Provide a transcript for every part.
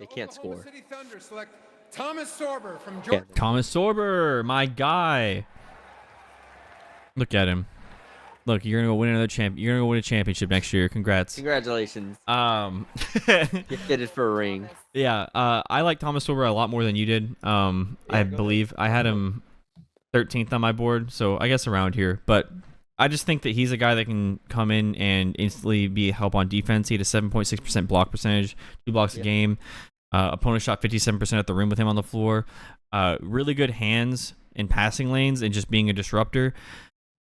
They can't Oklahoma score. City Thunder select Thomas Sorber from Yeah. Georgia. Thomas Sorber, my guy. Look at him. Look, you're gonna go win another champ. You're gonna go win a championship next year. Congrats. Congratulations. Um, Get fitted for a ring. yeah. I like Thomas Sorber a lot more than you did. I believe I had him 13th on my board, so I guess around here. But I just think that he's a guy that can come in and instantly be a help on defense. He had a 7.6% block percentage, 2 blocks a game. Opponent shot 57% at the rim with him on the floor. Really good hands in passing lanes and just being a disruptor.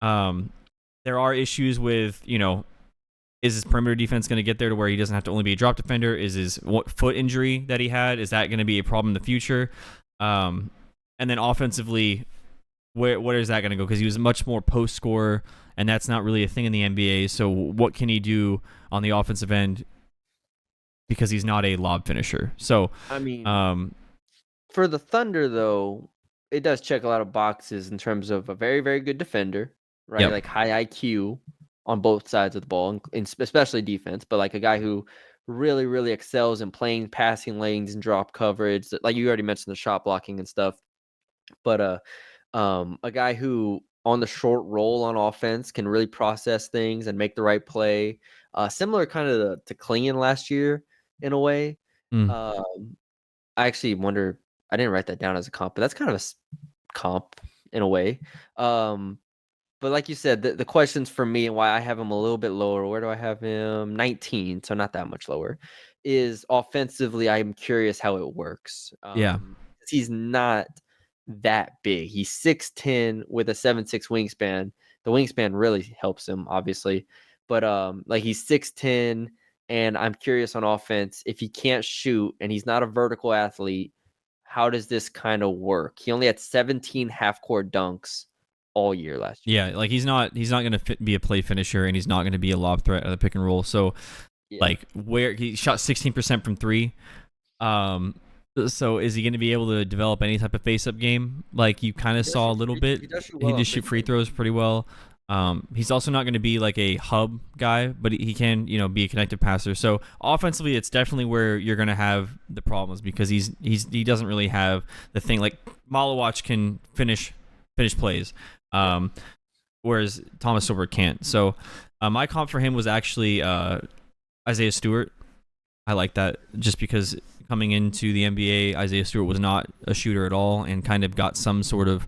There are issues with, is his perimeter defense going to get there to where he doesn't have to only be a drop defender? Is his foot injury that he had, is that going to be a problem in the future? And then offensively, where is that going to go? Because he was a much more post scorer, and that's not really a thing in the NBA. So what can he do on the offensive end? Because he's not a lob finisher. So I mean, for the Thunder though, it does check a lot of boxes in terms of a very, very good defender, right? Yep. Like high IQ on both sides of the ball, and especially defense. But like a guy who really, really excels in playing passing lanes and drop coverage. Like you already mentioned the shot blocking and stuff. But a guy who on the short roll on offense can really process things and make the right play. Similar kind of to Klingon last year in a way. I actually wonder, I didn't write that down as a comp, but that's kind of a comp in a way. But like you said, the questions for me and why I have him a little bit lower, where do I have him? 19, so not that much lower, is offensively, I'm curious how it works. Yeah. He's not that big. He's 6'10 with a 7'6 wingspan. The wingspan really helps him, obviously. But like he's 6'10, and I'm curious on offense, if he can't shoot and he's not a vertical athlete, how does this kind of work? He only had 17 half-court dunks all year last year. Yeah, like he's not going to be a play finisher, and he's not going to be a lob threat at the pick and roll. So, like where he shot 16% from 3. So is he going to be able to develop any type of face-up game? Like you kind of saw a little bit. He does shoot free throws pretty well. He's also not going to be like a hub guy, but he can, be a connected passer. So offensively, it's definitely where you're going to have the problems because he doesn't really have the thing like Malawach can finish plays, whereas Thomas Sorber can't. So my comp for him was actually Isaiah Stewart. I like that just because coming into the NBA, Isaiah Stewart was not a shooter at all and kind of got some sort of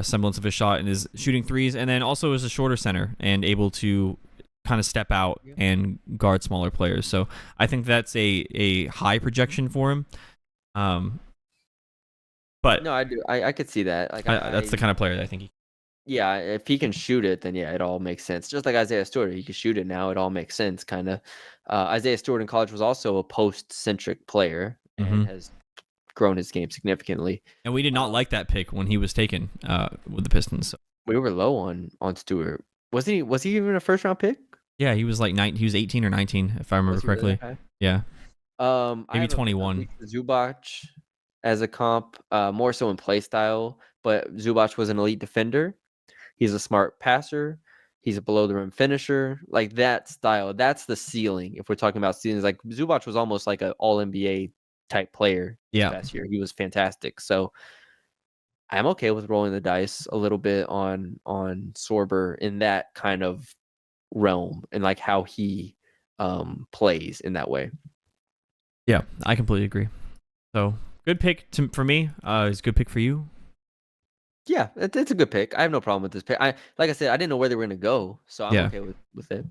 semblance of a shot and is shooting threes, and then also is a shorter center and able to kind of step out and guard smaller players. So I think that's a high projection for him. But no, I do. I could see that. Like that's the kind of player that I think if he can shoot it, then it all makes sense. Just like Isaiah Stewart, he can shoot it now. It all makes sense, kind of. Isaiah Stewart in college was also a post-centric player and has grown his game significantly. And we did not like that pick when he was taken with the Pistons. So. We were low on Stewart. Was he even a first-round pick? Yeah, he was like he was 18 or 19, if I remember correctly. Really? Yeah. Maybe 21. Zubac as a comp, more so in play style, but Zubac was an elite defender. He's a smart passer. He's a below the rim finisher. Like that style, that's the ceiling. If we're talking about ceilings, like Zubac was almost like an all NBA type player last year. He was fantastic. So I'm okay with rolling the dice a little bit on Sorber in that kind of realm and like how he plays in that way. Yeah, I completely agree. So good pick for me. It's a good pick for you. Yeah, it's a good pick. I have no problem with this pick. Like I said, I didn't know where they were going to go, so I'm okay with it.